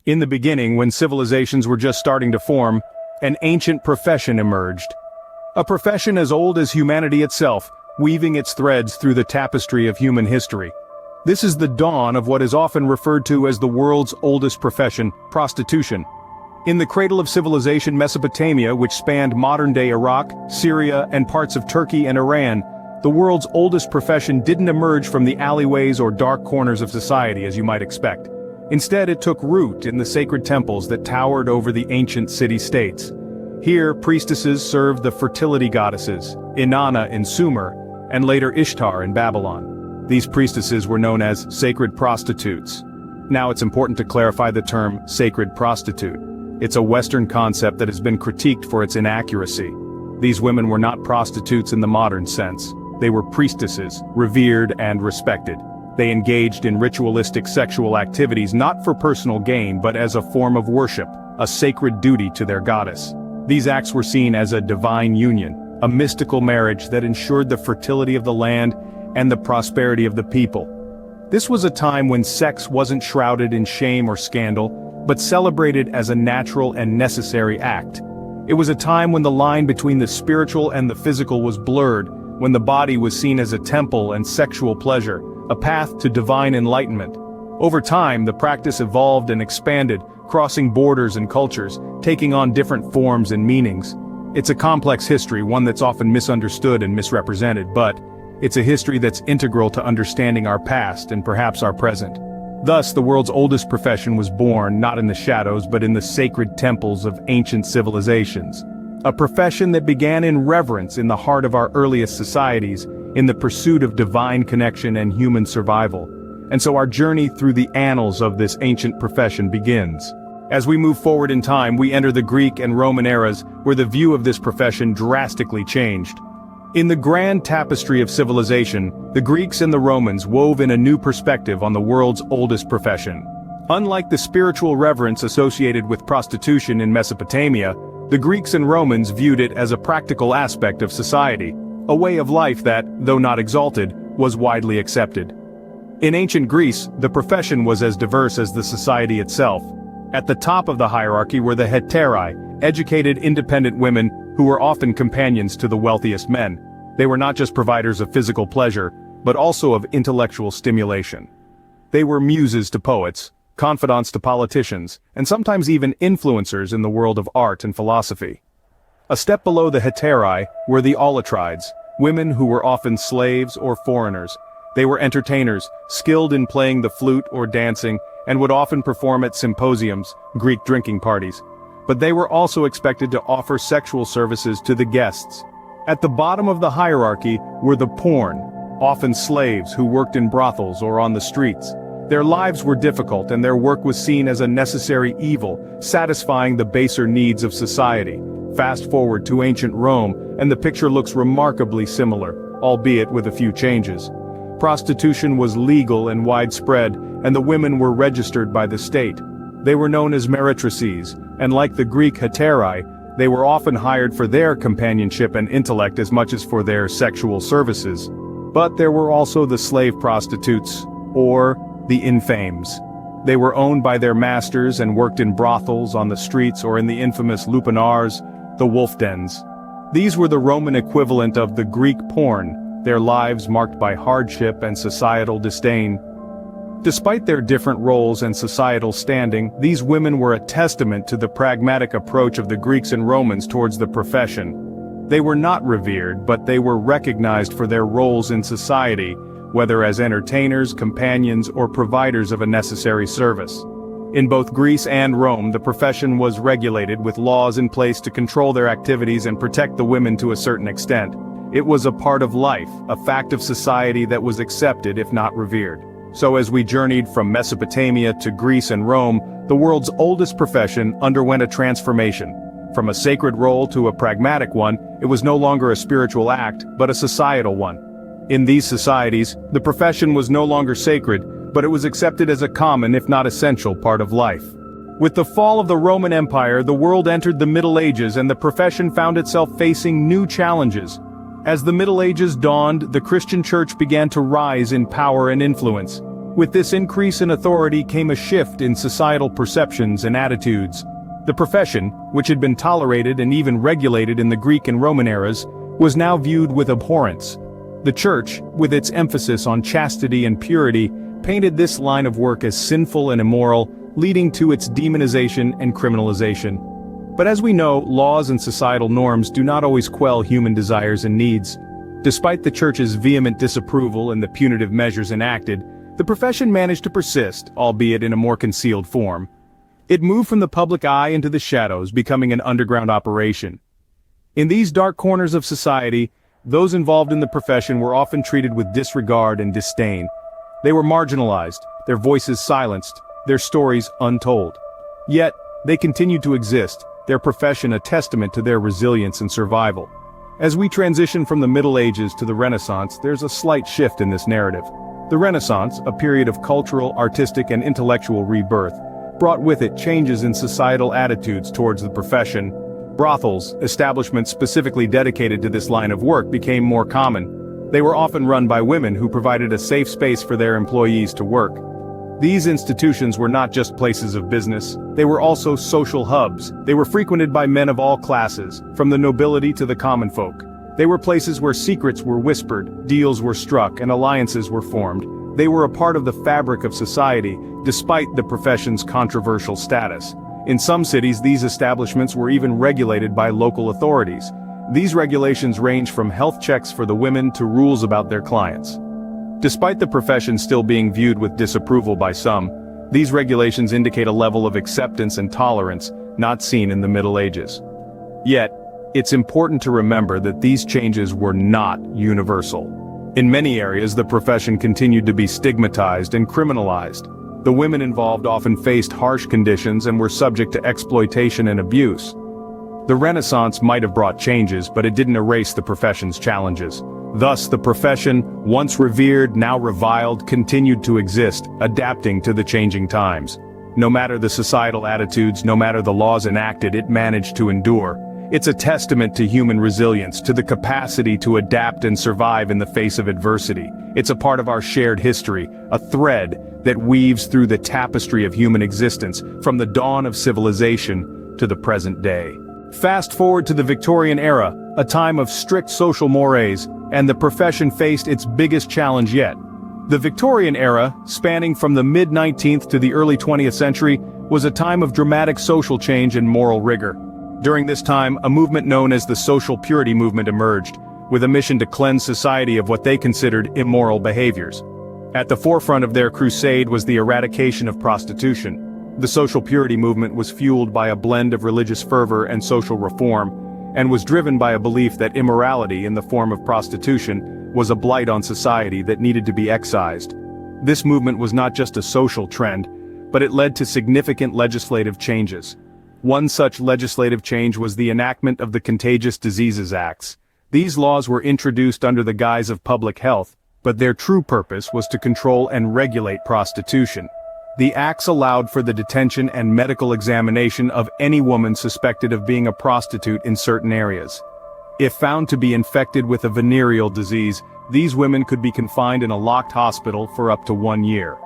In the beginning, when civilizations were just starting to form, an ancient profession emerged. A profession as old as humanity itself, weaving its threads through the tapestry of human history. This is the dawn of what is often referred to as the world's oldest profession, prostitution. In the cradle of civilization Mesopotamia, which spanned modern-day Iraq, Syria, and parts of Turkey and Iran, the world's oldest profession didn't emerge from the alleyways or dark corners of society as you might expect. Instead, it took root in the sacred temples that towered over the ancient city-states. Here, priestesses served the fertility goddesses, Inanna in Sumer, and later Ishtar in Babylon. These priestesses were known as sacred prostitutes. Now it's important to clarify the term sacred prostitute. It's a Western concept that has been critiqued for its inaccuracy. These women were not prostitutes in the modern sense. They were priestesses, revered and respected. They engaged in ritualistic sexual activities not for personal gain but as a form of worship, a sacred duty to their goddess. These acts were seen as a divine union, a mystical marriage that ensured the fertility of the land and the prosperity of the people. This was a time when sex wasn't shrouded in shame or scandal, but celebrated as a natural and necessary act. It was a time when the line between the spiritual and the physical was blurred, when the body was seen as a temple and sexual pleasure, a path to divine enlightenment. Over time, the practice evolved and expanded, crossing borders and cultures, taking on different forms and meanings. It's a complex history, one that's often misunderstood and misrepresented, but it's a history that's integral to understanding our past and perhaps our present. Thus, the world's oldest profession was born not in the shadows but in the sacred temples of ancient civilizations. A profession that began in reverence in the heart of our earliest societies, in the pursuit of divine connection and human survival. And so our journey through the annals of this ancient profession begins. As we move forward in time, we enter the Greek and Roman eras, where the view of this profession drastically changed. In the grand tapestry of civilization, the Greeks and the Romans wove in a new perspective on the world's oldest profession. Unlike the spiritual reverence associated with prostitution in Mesopotamia, the Greeks and Romans viewed it as a practical aspect of society, a way of life that, though not exalted, was widely accepted. In ancient Greece, the profession was as diverse as the society itself. At the top of the hierarchy were the hetairai, educated independent women who were often companions to the wealthiest men. They were not just providers of physical pleasure, but also of intellectual stimulation. They were muses to poets, confidants to politicians, and sometimes even influencers in the world of art and philosophy. A step below the hetairai were the olatrides, women who were often slaves or foreigners. They were entertainers, skilled in playing the flute or dancing, and would often perform at symposiums, Greek drinking parties. But they were also expected to offer sexual services to the guests. At the bottom of the hierarchy were the porn, often slaves who worked in brothels or on the streets. Their lives were difficult and their work was seen as a necessary evil, satisfying the baser needs of society. Fast forward to ancient Rome, and the picture looks remarkably similar, albeit with a few changes. Prostitution was legal and widespread, and the women were registered by the state. They were known as meretrices, and like the Greek hetairai, they were often hired for their companionship and intellect as much as for their sexual services. But there were also the slave prostitutes, or the infames. They were owned by their masters and worked in brothels, on the streets, or in the infamous lupanars, the wolf dens. These were the Roman equivalent of the Greek porn, their lives marked by hardship and societal disdain. Despite their different roles and societal standing, these women were a testament to the pragmatic approach of the Greeks and Romans towards the profession. They were not revered, but they were recognized for their roles in society, whether as entertainers, companions, or providers of a necessary service. In both Greece and Rome, the profession was regulated with laws in place to control their activities and protect the women to a certain extent. It was a part of life, a fact of society that was accepted if not revered. So as we journeyed from Mesopotamia to Greece and Rome, the world's oldest profession underwent a transformation. From a sacred role to a pragmatic one, it was no longer a spiritual act, but a societal one. In these societies, the profession was no longer sacred, but it was accepted as a common, if not essential, part of life. With the fall of the Roman Empire, the world entered the Middle Ages and the profession found itself facing new challenges. As the Middle Ages dawned, the Christian Church began to rise in power and influence. With this increase in authority came a shift in societal perceptions and attitudes. The profession, which had been tolerated and even regulated in the Greek and Roman eras, was now viewed with abhorrence. The church, with its emphasis on chastity and purity, painted this line of work as sinful and immoral, leading to its demonization and criminalization. But as we know, laws and societal norms do not always quell human desires and needs. Despite the church's vehement disapproval and the punitive measures enacted, the profession managed to persist, albeit in a more concealed form. It moved from the public eye into the shadows, becoming an underground operation. In these dark corners of society, those involved in the profession were often treated with disregard and disdain. They were marginalized, their voices silenced, their stories untold. Yet, they continued to exist, their profession a testament to their resilience and survival. As we transition from the Middle Ages to the Renaissance, there's a slight shift in this narrative. The Renaissance, a period of cultural, artistic, and intellectual rebirth, brought with it changes in societal attitudes towards the profession. Brothels, establishments specifically dedicated to this line of work, became more common. They were often run by women who provided a safe space for their employees to work. These institutions were not just places of business, they were also social hubs. They were frequented by men of all classes, from the nobility to the common folk. They were places where secrets were whispered, deals were struck, and alliances were formed. They were a part of the fabric of society, despite the profession's controversial status. In some cities, these establishments were even regulated by local authorities. These regulations range from health checks for the women to rules about their clients. Despite the profession still being viewed with disapproval by some, these regulations indicate a level of acceptance and tolerance not seen in the Middle Ages. Yet, it's important to remember that these changes were not universal. In many areas, the profession continued to be stigmatized and criminalized. The women involved often faced harsh conditions and were subject to exploitation and abuse. The Renaissance might have brought changes, but it didn't erase the profession's challenges. Thus, the profession, once revered, now reviled, continued to exist, adapting to the changing times. No matter the societal attitudes, no matter the laws enacted, it managed to endure. It's a testament to human resilience, to the capacity to adapt and survive in the face of adversity. It's a part of our shared history, a thread that weaves through the tapestry of human existence, from the dawn of civilization to the present day. Fast forward to the Victorian era, a time of strict social mores, and the profession faced its biggest challenge yet. The Victorian era, spanning from the mid-19th to the early 20th century, was a time of dramatic social change and moral rigor. During this time, a movement known as the social purity movement emerged, with a mission to cleanse society of what they considered immoral behaviors. At the forefront of their crusade was the eradication of prostitution. The social purity movement was fueled by a blend of religious fervor and social reform, and was driven by a belief that immorality in the form of prostitution was a blight on society that needed to be excised. This movement was not just a social trend, but it led to significant legislative changes. One such legislative change was the enactment of the Contagious Diseases Acts. These laws were introduced under the guise of public health, but their true purpose was to control and regulate prostitution. The acts allowed for the detention and medical examination of any woman suspected of being a prostitute in certain areas. If found to be infected with a venereal disease, these women could be confined in a locked hospital for up to 1 year.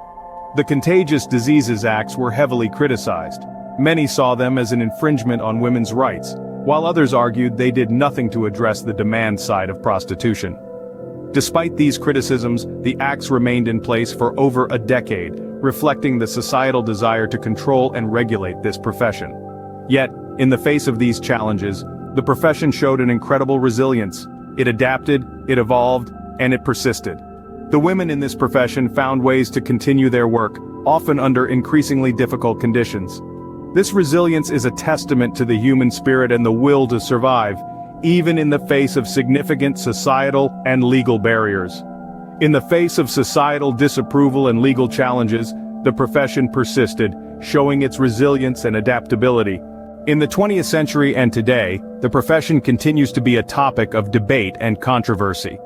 The Contagious Diseases Acts were heavily criticized. Many saw them as an infringement on women's rights, while others argued they did nothing to address the demand side of prostitution. Despite these criticisms, the acts remained in place for over a decade, reflecting the societal desire to control and regulate this profession. Yet, in the face of these challenges, the profession showed an incredible resilience. It adapted, it evolved, and it persisted. The women in this profession found ways to continue their work, often under increasingly difficult conditions. This resilience is a testament to the human spirit and the will to survive, even in the face of significant societal and legal barriers. In the face of societal disapproval and legal challenges, the profession persisted, showing its resilience and adaptability. In the 20th century and today, the profession continues to be a topic of debate and controversy.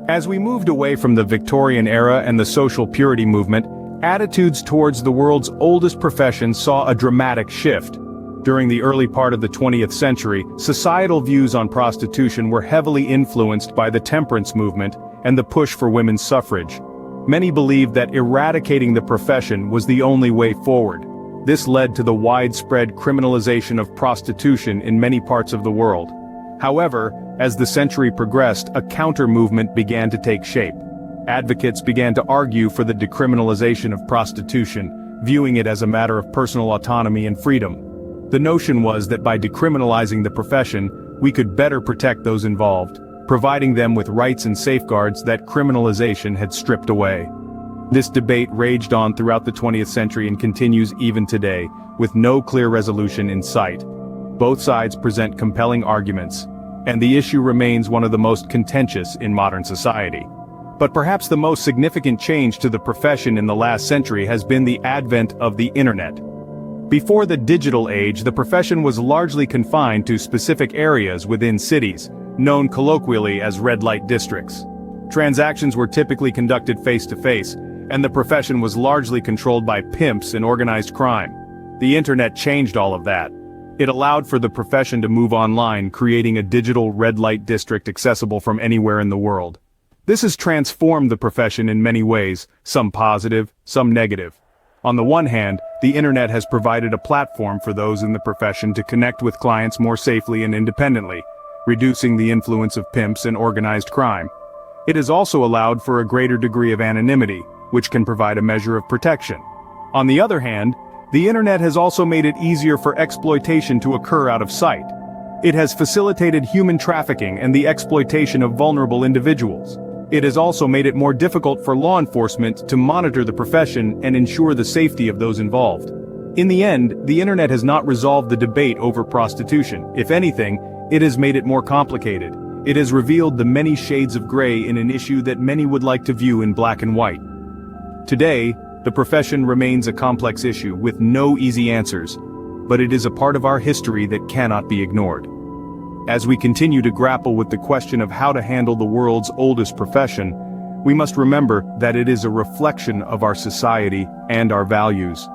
As we moved away from the Victorian era and the social purity movement, attitudes towards the world's oldest profession saw a dramatic shift. During the early part of the 20th century, societal views on prostitution were heavily influenced by the temperance movement and the push for women's suffrage. Many believed that eradicating the profession was the only way forward. This led to the widespread criminalization of prostitution in many parts of the world. However, as the century progressed, a counter-movement began to take shape. Advocates began to argue for the decriminalization of prostitution, viewing it as a matter of personal autonomy and freedom. The notion was that by decriminalizing the profession, we could better protect those involved, providing them with rights and safeguards that criminalization had stripped away. This debate raged on throughout the 20th century and continues even today, with no clear resolution in sight. Both sides present compelling arguments, and the issue remains one of the most contentious in modern society. But perhaps the most significant change to the profession in the last century has been the advent of the internet. Before the digital age, the profession was largely confined to specific areas within cities, known colloquially as red light districts. Transactions were typically conducted face-to-face, and the profession was largely controlled by pimps and organized crime. The internet changed all of that. It allowed for the profession to move online, creating a digital red light district accessible from anywhere in the world. This has transformed the profession in many ways, some positive, some negative. On the one hand, the internet has provided a platform for those in the profession to connect with clients more safely and independently, reducing the influence of pimps and organized crime. It has also allowed for a greater degree of anonymity, which can provide a measure of protection. On the other hand, the internet has also made it easier for exploitation to occur out of sight. It has facilitated human trafficking and the exploitation of vulnerable individuals. It has also made it more difficult for law enforcement to monitor the profession and ensure the safety of those involved. In the end, the internet has not resolved the debate over prostitution. If anything, it has made it more complicated. It has revealed the many shades of gray in an issue that many would like to view in black and white. Today, the profession remains a complex issue with no easy answers, but it is a part of our history that cannot be ignored. As we continue to grapple with the question of how to handle the world's oldest profession, we must remember that it is a reflection of our society and our values.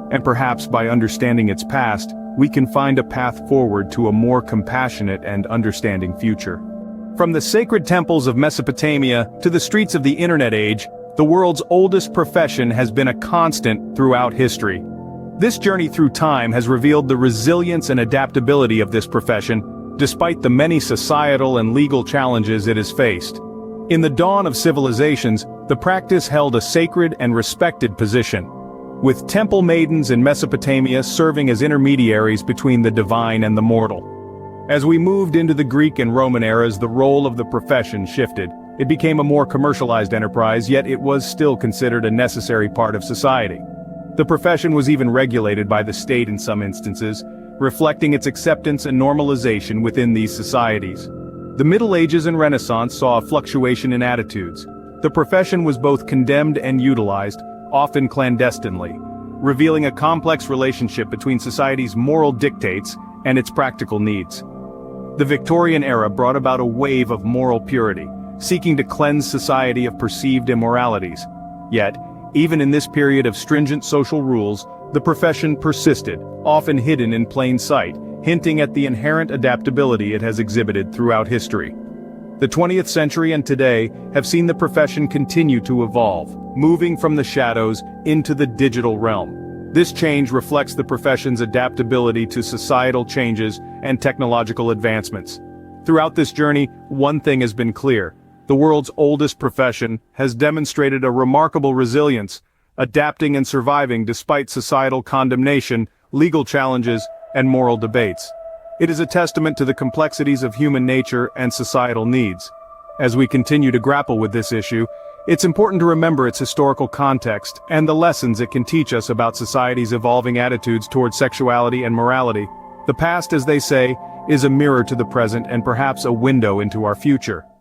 And perhaps by understanding its past, we can find a path forward to a more compassionate and understanding future. From the sacred temples of Mesopotamia to the streets of the internet age, the world's oldest profession has been a constant throughout history. This journey through time has revealed the resilience and adaptability of this profession, despite the many societal and legal challenges it has faced. In the dawn of civilizations, the practice held a sacred and respected position, with temple maidens in Mesopotamia serving as intermediaries between the divine and the mortal. As we moved into the Greek and Roman eras, the role of the profession shifted. It became a more commercialized enterprise, yet it was still considered a necessary part of society. The profession was even regulated by the state in some instances, reflecting its acceptance and normalization within these societies. The Middle Ages and Renaissance saw a fluctuation in attitudes. The profession was both condemned and utilized, often clandestinely, revealing a complex relationship between society's moral dictates and its practical needs. The Victorian era brought about a wave of moral purity, seeking to cleanse society of perceived immoralities. Yet, even in this period of stringent social rules, the profession persisted, often hidden in plain sight, hinting at the inherent adaptability it has exhibited throughout history. The 20th century and today have seen the profession continue to evolve, moving from the shadows into the digital realm. This change reflects the profession's adaptability to societal changes and technological advancements. Throughout this journey, one thing has been clear. The world's oldest profession has demonstrated a remarkable resilience, adapting and surviving despite societal condemnation, legal challenges, and moral debates. It is a testament to the complexities of human nature and societal needs. As we continue to grapple with this issue, it's important to remember its historical context and the lessons it can teach us about society's evolving attitudes towards sexuality and morality. The past, as they say, is a mirror to the present and perhaps a window into our future.